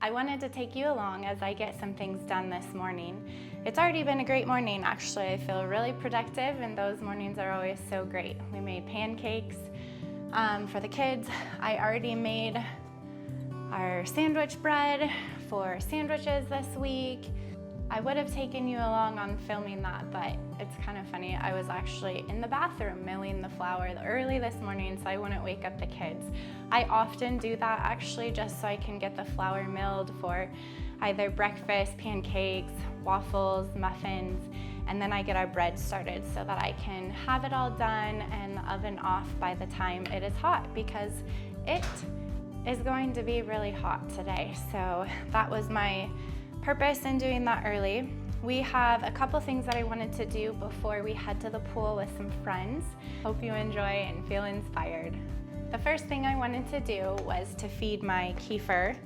I wanted to take you along as I get some things done this morning. It's already been a great morning, actually. I feel really productive, and those mornings are always so great. We made pancakes for the kids. I already made our sandwich bread for sandwiches this week. I would have taken you along on filming that, but it's kind of funny. I was actually in the bathroom milling the flour early this morning so I wouldn't wake up the kids. I often do that actually just so I can get the flour milled for either breakfast, pancakes, waffles, muffins, and then I get our bread started so that I can have it all done and the oven off by the time it is hot, because it is going to be really hot today. So that was my purpose in doing that early. We have a couple things that I wanted to do before we head to the pool with some friends. Hope you enjoy and feel inspired. The first thing I wanted to do was to feed my kefir.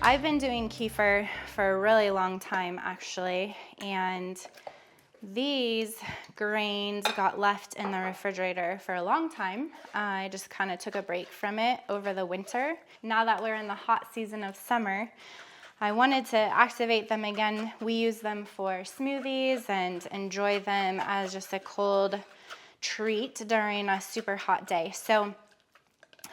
I've been doing kefir for a really long time actually, and these grains got left in the refrigerator for a long time. I just kind of took a break from it over the winter. Now that we're in the hot season of summer, I wanted to activate them again. We use them for smoothies and enjoy them as just a cold treat during a super hot day. So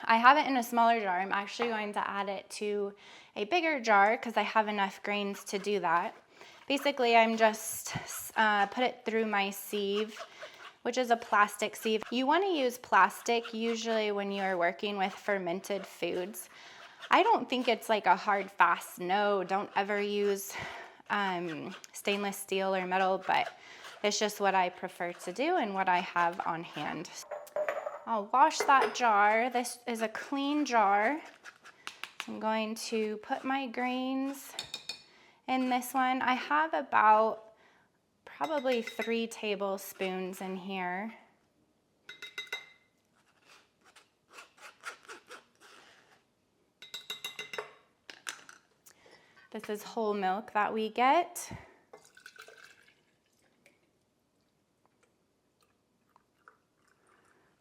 I have it in a smaller jar. I'm actually going to add it to a bigger jar because I have enough grains to do that. Basically, I'm just put it through my sieve, which is a plastic sieve. You want to use plastic usually when you are working with fermented foods. I don't think it's like a hard, fast no, don't ever use stainless steel or metal, but it's just what I prefer to do and what I have on hand. I'll wash that jar. This is a clean jar. I'm going to put my grains in this one. I have about probably 3 tablespoons in here. This is whole milk that we get.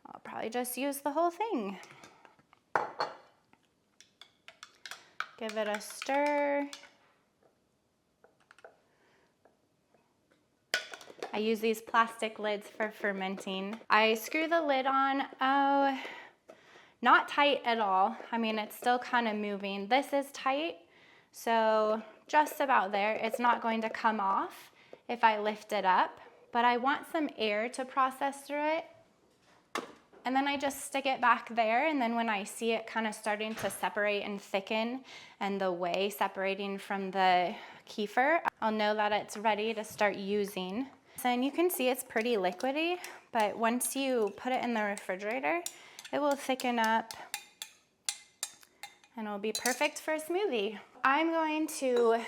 I'll probably just use the whole thing. Give it a stir. I use these plastic lids for fermenting. I screw the lid on, not tight at all. I mean, it's still kind of moving. This is tight. So just about there. It's not going to come off if I lift it up, but I want some air to process through it. And then I just stick it back there, and then when I see it kind of starting to separate and thicken and the whey separating from the kefir, I'll know that it's ready to start using. And you can see it's pretty liquidy, but once you put it in the refrigerator, it will thicken up and it'll be perfect for a smoothie. I'm going to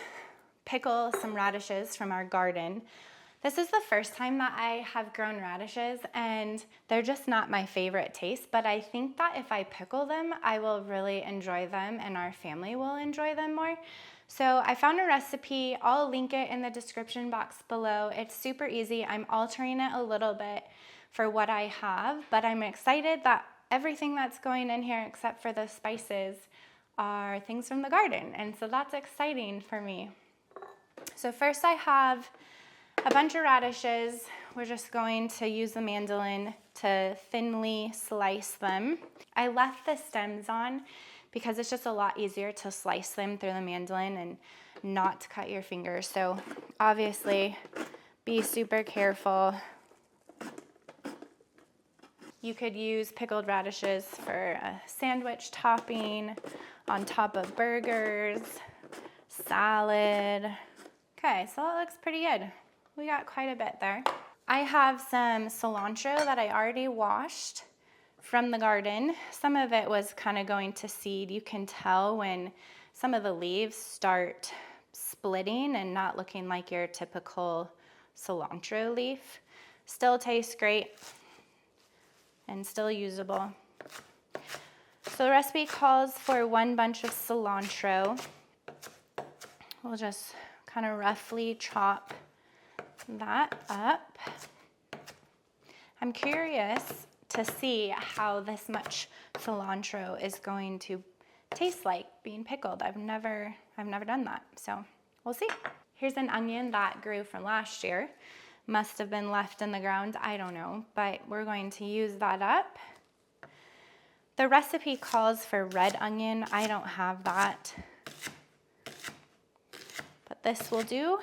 pickle some radishes from our garden. This is the first time that I have grown radishes, and they're just not my favorite taste, but I think that if I pickle them, I will really enjoy them and our family will enjoy them more. So I found a recipe. I'll link it in the description box below. It's super easy. I'm altering it a little bit for what I have, but I'm excited that everything that's going in here except for the spices are things from the garden, and so that's exciting for me. So first I have a bunch of radishes. We're just going to use the mandolin to thinly slice them. I left the stems on because it's just a lot easier to slice them through the mandolin and not cut your fingers. So obviously be super careful. You could use pickled radishes for a sandwich topping, on top of burgers, salad. Okay, so that looks pretty good. We got quite a bit there. I have some cilantro that I already washed from the garden. Some of it was kind of going to seed. You can tell when some of the leaves start splitting and not looking like your typical cilantro leaf. Still tastes great and still usable. So the recipe calls for 1 bunch of cilantro. We'll just kind of roughly chop that up. I'm curious to see how this much cilantro is going to tastes like being pickled. I've never done that, so we'll see. Here's an onion that grew from last year. Must have been left in the ground, I don't know, but we're going to use that up. The recipe calls for red onion. I don't have that, but this will do.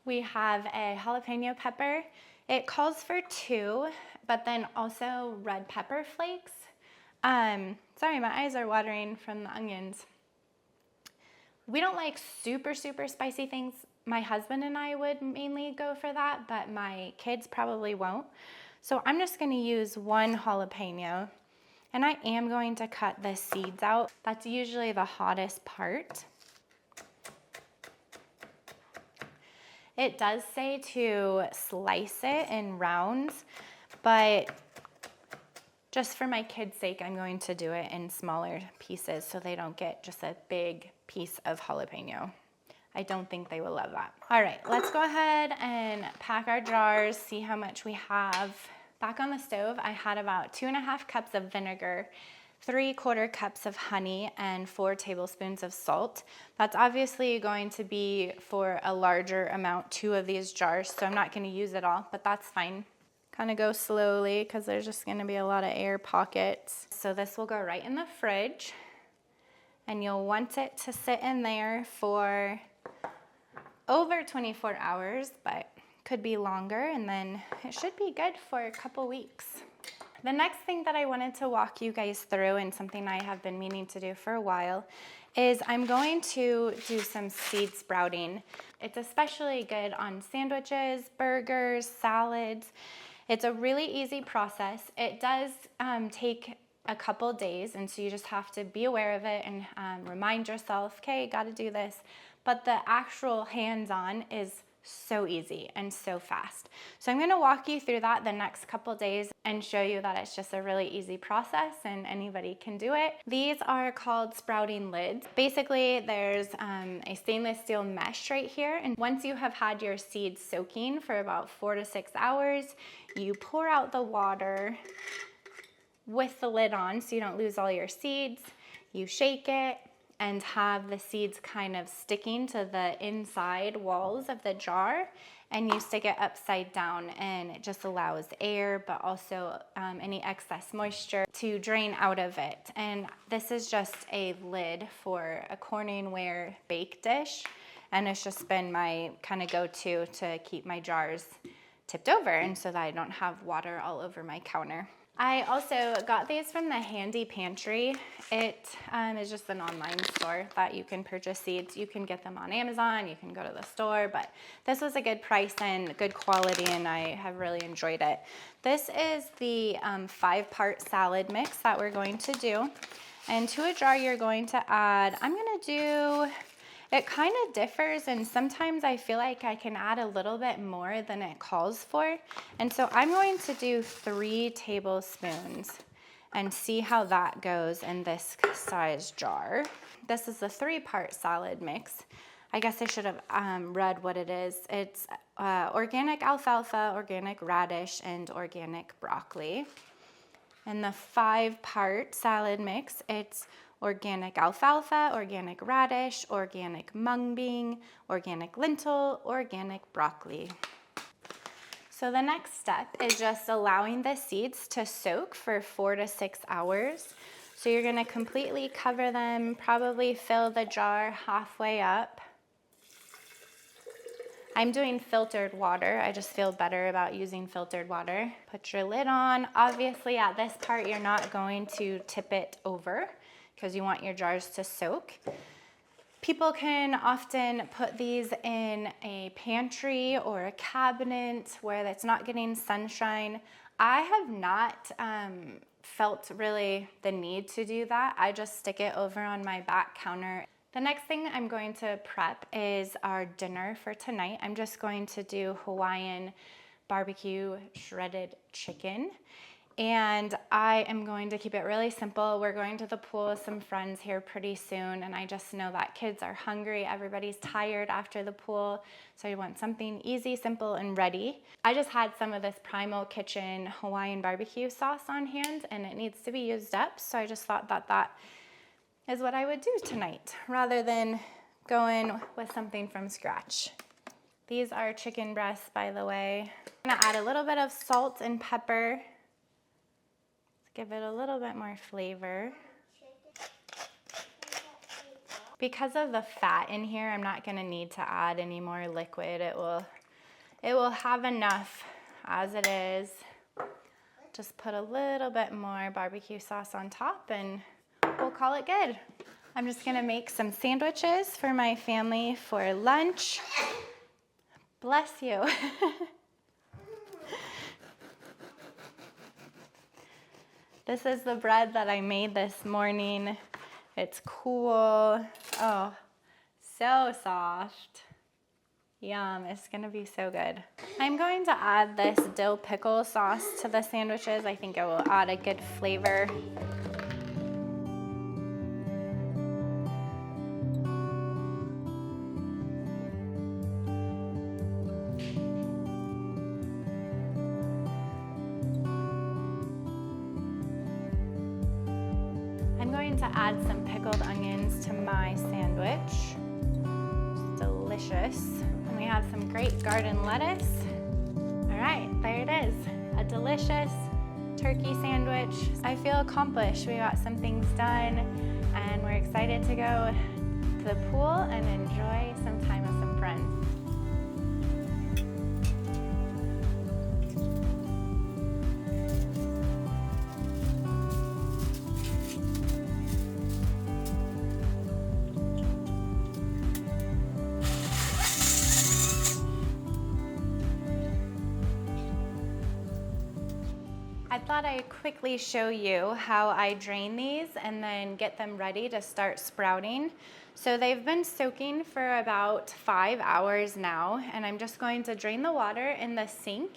We have a jalapeno pepper. It calls for 2, but then also red pepper flakes. Sorry, my eyes are watering from the onions. We don't like super spicy things. My husband and I would mainly go for that, but my kids probably won't. So I'm just gonna use 1 jalapeno, and I am going to cut the seeds out. That's usually the hottest part. It does say to slice it in rounds, but just for my kids' sake, I'm going to do it in smaller pieces so they don't get just a big piece of jalapeno. I don't think they will love that. All right, let's go ahead and pack our jars, see how much we have. Back on the stove, I had about 2.5 cups of vinegar, 3/4 cups of honey, and 4 tablespoons of salt. That's obviously going to be for a larger amount, 2 of these jars, so I'm not gonna use it all, but that's fine. Kind of go slowly because there's just gonna be a lot of air pockets. So this will go right in the fridge, and you'll want it to sit in there for over 24 hours, but could be longer, and then it should be good for a couple weeks. The next thing that I wanted to walk you guys through, and something I have been meaning to do for a while, is I'm going to do some seed sprouting. It's especially good on sandwiches, burgers, salads. It's a really easy process. It does take a couple days, and so you just have to be aware of it and remind yourself, okay, gotta do this. But the actual hands-on is so easy and so fast. So I'm gonna walk you through that the next couple days and show you that it's just a really easy process and anybody can do it. These are called sprouting lids. Basically, there's a stainless steel mesh right here, and once you have had your seeds soaking for about 4 to 6 hours, you pour out the water with the lid on so you don't lose all your seeds. You shake it and have the seeds kind of sticking to the inside walls of the jar, and you stick it upside down, and it just allows air but also any excess moisture to drain out of it. And this is just a lid for a Corningware bake dish, and it's just been my kind of go-to to keep my jars tipped over and so that I don't have water all over my counter. I also got these from the Handy Pantry. It is just an online store that you can purchase seeds. You can get them on Amazon, you can go to the store, but this was a good price and good quality, and I have really enjoyed it. This is the 5-part salad mix that we're going to do. And to a jar you're going to add, I'm gonna do, it kind of differs, and sometimes I feel like I can add a little bit more than it calls for. And so I'm going to do 3 tablespoons and see how that goes in this size jar. This is a 3-part salad mix. I guess I should have read what it is. It's organic alfalfa, organic radish, and organic broccoli. And the 5-part salad mix, it's organic alfalfa, organic radish, organic mung bean, organic lentil, organic broccoli. So the next step is just allowing the seeds to soak for 4 to 6 hours. So you're gonna completely cover them, probably fill the jar halfway up. I'm doing filtered water. I just feel better about using filtered water. Put your lid on. Obviously at this part, you're not going to tip it over because you want your jars to soak. People can often put these in a pantry or a cabinet where it's not getting sunshine. I have not felt really the need to do that. I just stick it over on my back counter. The next thing I'm going to prep is our dinner for tonight. I'm just going to do Hawaiian barbecue shredded chicken. And I am going to keep it really simple. We're going to the pool with some friends here pretty soon, and I just know that kids are hungry. Everybody's tired after the pool, so I want something easy, simple, and ready. I just had some of this Primal Kitchen Hawaiian barbecue sauce on hand, and it needs to be used up, so I just thought that that is what I would do tonight, rather than going with something from scratch. These are chicken breasts, by the way. I'm gonna add a little bit of salt and pepper. Give it a little bit more flavor. Because of the fat in here, I'm not gonna need to add any more liquid. It will have enough as it is. Just put a little bit more barbecue sauce on top and we'll call it good. I'm just gonna make some sandwiches for my family for lunch. Bless you. This is the bread that I made this morning. It's cool. Oh, so soft. Yum, it's gonna be so good. I'm going to add this dill pickle sauce to the sandwiches. I think it will add a good flavor. I'm going to add some pickled onions to my sandwich. It's delicious. And we have some great garden lettuce. All right, there it is. A delicious turkey sandwich. I feel accomplished. We got some things done and we're excited to go to the pool and enjoy some time with some friends. I thought I'd quickly show you how I drain these and then get them ready to start sprouting. So they've been soaking for about 5 hours now, and I'm just going to drain the water in the sink,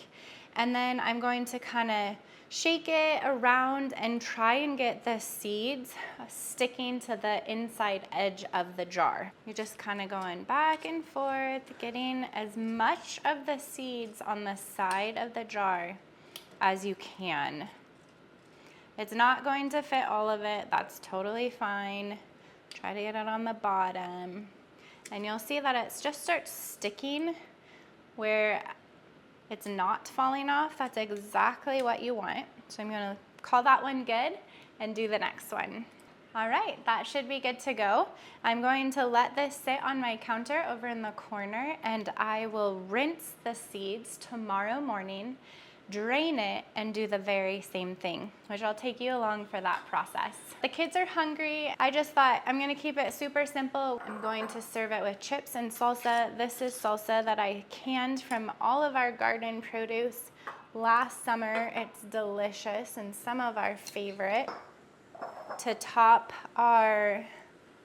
and then I'm going to kind of shake it around and try and get the seeds sticking to the inside edge of the jar. You're just kind of going back and forth, getting as much of the seeds on the side of the jar as you can. It's not going to fit all of it. That's totally fine. Try to get it on the bottom. And you'll see that it just starts sticking where it's not falling off. That's exactly what you want. So I'm gonna call that one good and do the next one. All right, that should be good to go. I'm going to let this sit on my counter over in the corner, and I will rinse the seeds tomorrow morning, drain it, and do the very same thing, which I'll take you along for that process. The kids are hungry. I just thought I'm gonna keep it super simple. I'm going to serve it with chips and salsa. This is salsa that I canned from all of our garden produce last summer. It's delicious and some of our favorite. To top our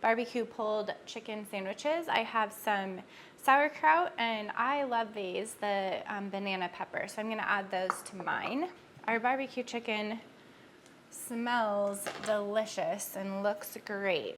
barbecue pulled chicken sandwiches, I have some sauerkraut, and I love these, the banana pepper, so I'm gonna add those to mine. Our barbecue chicken smells delicious and looks great.